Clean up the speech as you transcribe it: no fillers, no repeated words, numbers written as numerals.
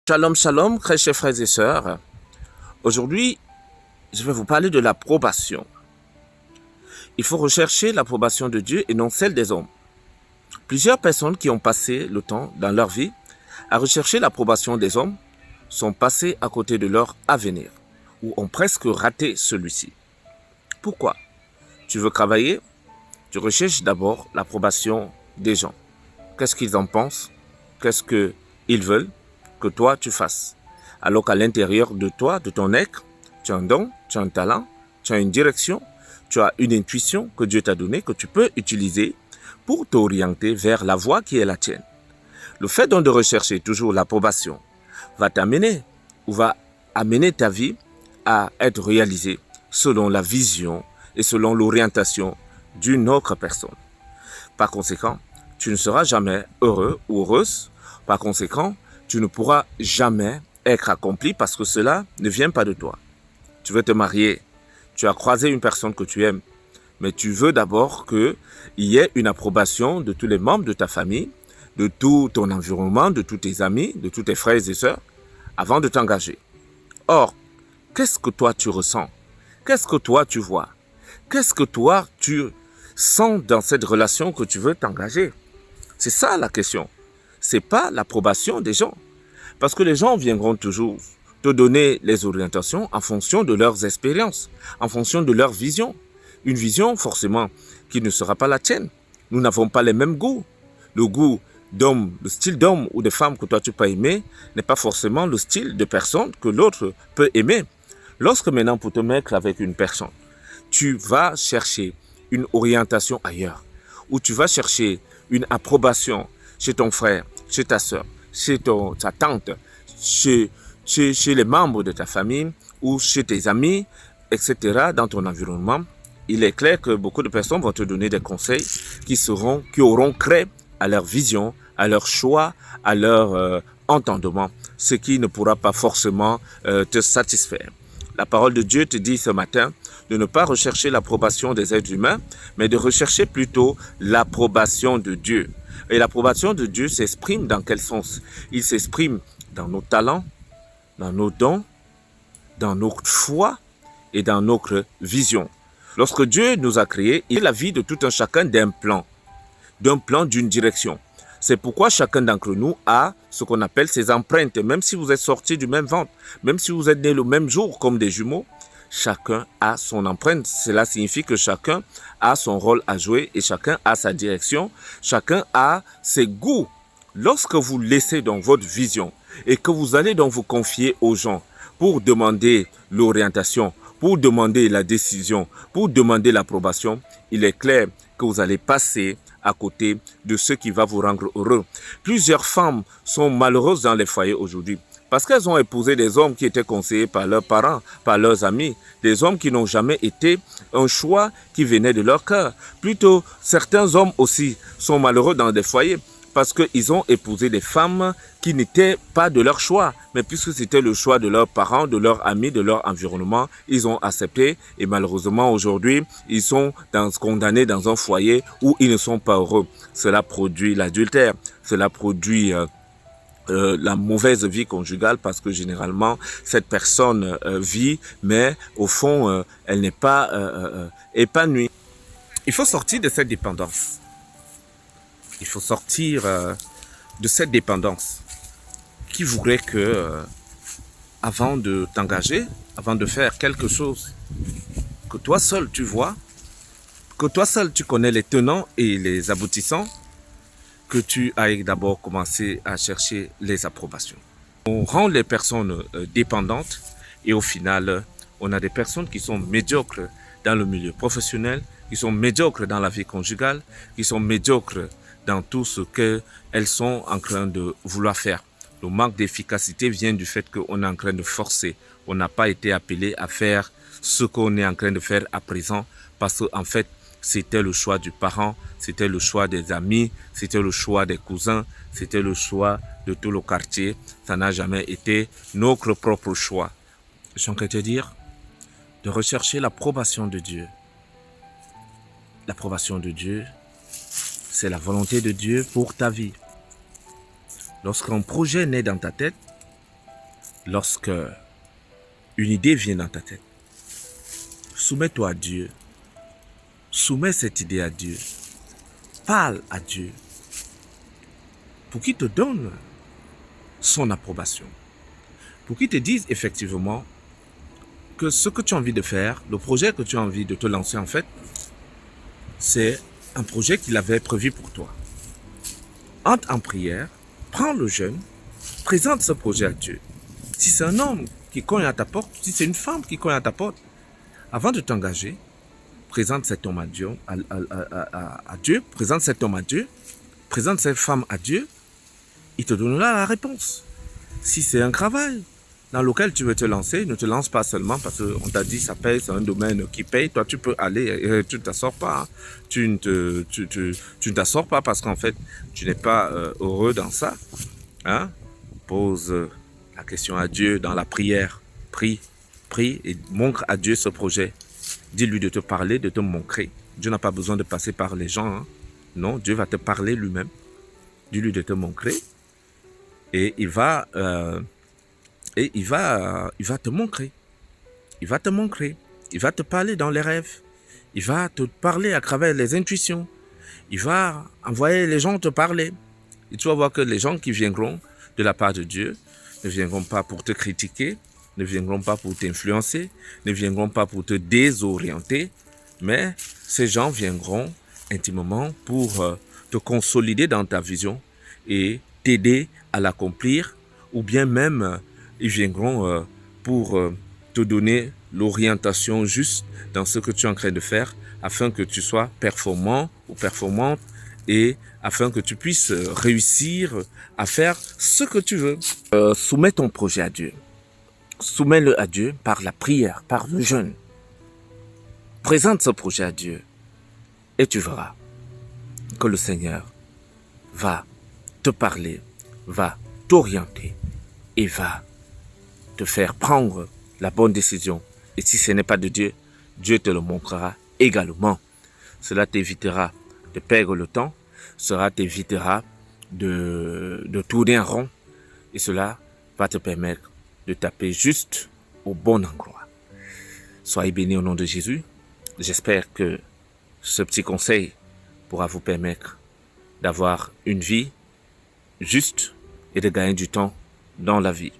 Shalom, shalom, très chers frères et sœurs. Aujourd'hui, je vais vous parler de l'approbation. Il faut rechercher l'approbation de Dieu et non celle des hommes. Plusieurs personnes qui ont passé le temps dans leur vie à rechercher l'approbation des hommes sont passées à côté de leur avenir ou ont presque raté celui-ci. Pourquoi? Tu veux travailler? Tu recherches d'abord l'approbation des gens. Qu'est-ce qu'ils en pensent? Qu'est-ce qu'ils veulent que toi tu fasses? Alors qu'à l'intérieur de toi, de ton être, tu as un don, tu as un talent, tu as une direction, tu as une intuition que Dieu t'a donnée, que tu peux utiliser pour t'orienter vers la voie qui est la tienne. Le fait donc de rechercher toujours l'approbation va t'amener ou va amener ta vie à être réalisée selon la vision et selon l'orientation d'une autre personne. Par conséquent, tu ne seras jamais heureux ou heureuse. Par conséquent, tu ne pourras jamais être accompli parce que cela ne vient pas de toi. Tu veux te marier, tu as croisé une personne que tu aimes, mais tu veux d'abord qu'il y ait une approbation de tous les membres de ta famille, de tout ton environnement, de tous tes amis, de tous tes frères et sœurs, avant de t'engager. Or, qu'est-ce que toi tu ressens? Qu'est-ce que toi tu vois? Qu'est-ce que toi tu sens dans cette relation que tu veux t'engager? C'est ça la question. C'est pas l'approbation des gens. Parce que les gens viendront toujours te donner les orientations en fonction de leurs expériences, en fonction de leur vision. Une vision forcément qui ne sera pas la tienne. Nous n'avons pas les mêmes goûts. Le goût d'homme, le style d'homme ou de femme que toi tu peux aimer n'est pas forcément le style de personne que l'autre peut aimer. Lorsque maintenant pour te mettre avec une personne, tu vas chercher une orientation ailleurs, ou tu vas chercher une approbation chez ton frère, chez ta soeur, chez ta tante, chez les membres de ta famille ou chez tes amis, etc., dans ton environnement, il est clair que beaucoup de personnes vont te donner des conseils qui auront créé à leur vision, à leur choix, à leur entendement, ce qui ne pourra pas forcément te satisfaire. La parole de Dieu te dit ce matin de ne pas rechercher l'approbation des êtres humains, mais de rechercher plutôt l'approbation de Dieu. Et l'approbation de Dieu s'exprime dans quel sens? Il s'exprime dans nos talents, dans nos dons, dans notre foi et dans notre vision. Lorsque Dieu nous a créés, il a la vie de tout un chacun d'un plan, d'une direction. C'est pourquoi chacun d'entre nous a ce qu'on appelle ses empreintes. Même si vous êtes sortis du même ventre, même si vous êtes nés le même jour comme des jumeaux, chacun a son empreinte. Cela signifie que chacun a son rôle à jouer et chacun a sa direction. Chacun a ses goûts. Lorsque vous laissez dans votre vision et que vous allez donc vous confier aux gens pour demander l'orientation, pour demander la décision, pour demander l'approbation, il est clair que vous allez passer à côté de ce qui va vous rendre heureux. Plusieurs femmes sont malheureuses dans les foyers aujourd'hui parce qu'elles ont épousé des hommes qui étaient conseillés par leurs parents, par leurs amis, des hommes qui n'ont jamais été un choix qui venait de leur cœur. Plutôt, certains hommes aussi sont malheureux dans des foyers parce qu'ils ont épousé des femmes qui n'étaient pas de leur choix, mais puisque c'était le choix de leurs parents, de leurs amis, de leur environnement, ils ont accepté et malheureusement aujourd'hui, ils sont condamnés dans un foyer où ils ne sont pas heureux. Cela produit l'adultère, cela produit la mauvaise vie conjugale parce que généralement cette personne vit, mais au fond, elle n'est pas épanouie. Il faut sortir de cette dépendance. Il faut sortir de cette dépendance qui voudrait que, avant de t'engager, avant de faire quelque chose que toi seul tu vois, que toi seul tu connais les tenants et les aboutissants, que tu ailles d'abord commencer à chercher les approbations. On rend les personnes dépendantes et au final, on a des personnes qui sont médiocres dans le milieu professionnel, qui sont médiocres dans la vie conjugale, qui sont médiocres dans tout ce qu'elles sont en train de vouloir faire. Le manque d'efficacité vient du fait qu'on est en train de forcer. On n'a pas été appelé à faire ce qu'on est en train de faire à présent parce qu'en fait, c'était le choix du parent, c'était le choix des amis, c'était le choix des cousins, c'était le choix de tout le quartier. Ça n'a jamais été notre propre choix. J'aimerais te dire de rechercher l'approbation de Dieu. L'approbation de Dieu, c'est la volonté de Dieu pour ta vie. Lorsqu'un projet naît dans ta tête, lorsque une idée vient dans ta tête, soumets-toi à Dieu. Soumets cette idée à Dieu. Parle à Dieu pour qu'il te donne son approbation. Pour qu'il te dise effectivement que ce que tu as envie de faire, le projet que tu as envie de te lancer en fait, c'est un projet qu'il avait prévu pour toi. Entre en prière, prends le jeûne, présente ce projet à Dieu. Si c'est un homme qui cogne à ta porte, si c'est une femme qui cogne à ta porte, avant de t'engager, présente cet homme à Dieu, à Dieu, présente cet homme à Dieu, présente cette femme à Dieu, il te donnera la réponse. Si c'est un travail dans lequel tu veux te lancer, ne te lance pas seulement parce qu'on t'a dit ça paye, c'est un domaine qui paye. Toi, tu peux aller, tu ne t'assors pas. Hein. Tu ne t'assors pas parce qu'en fait, tu n'es pas heureux dans ça. Hein? Pose la question à Dieu dans la prière. Prie et montre à Dieu ce projet. Dis-lui de te parler, de te montrer. Dieu n'a pas besoin de passer par les gens. Hein. Non, Dieu va te parler lui-même. Dis-lui de te montrer. Et il va te montrer. Il va te montrer. Il va te parler dans les rêves. Il va te parler à travers les intuitions. Il va envoyer les gens te parler. Et tu vas voir que les gens qui viendront de la part de Dieu ne viendront pas pour te critiquer, ne viendront pas pour t'influencer, ne viendront pas pour te désorienter, mais ces gens viendront intimement pour te consolider dans ta vision et t'aider à l'accomplir, ou bien même ils viendront pour te donner l'orientation juste dans ce que tu es en train de faire afin que tu sois performant ou performante et afin que tu puisses réussir à faire ce que tu veux. Soumets ton projet à Dieu. Soumets-le à Dieu par la prière, par le jeûne. Présente ce projet à Dieu et tu verras que le Seigneur va te parler, va t'orienter et va te faire prendre la bonne décision. Et si ce n'est pas de Dieu, Dieu te le montrera également. Cela t'évitera de perdre le temps, cela t'évitera de tourner en rond et cela va te permettre de taper juste au bon endroit. Soyez bénis au nom de Jésus. J'espère que ce petit conseil pourra vous permettre d'avoir une vie juste et de gagner du temps dans la vie.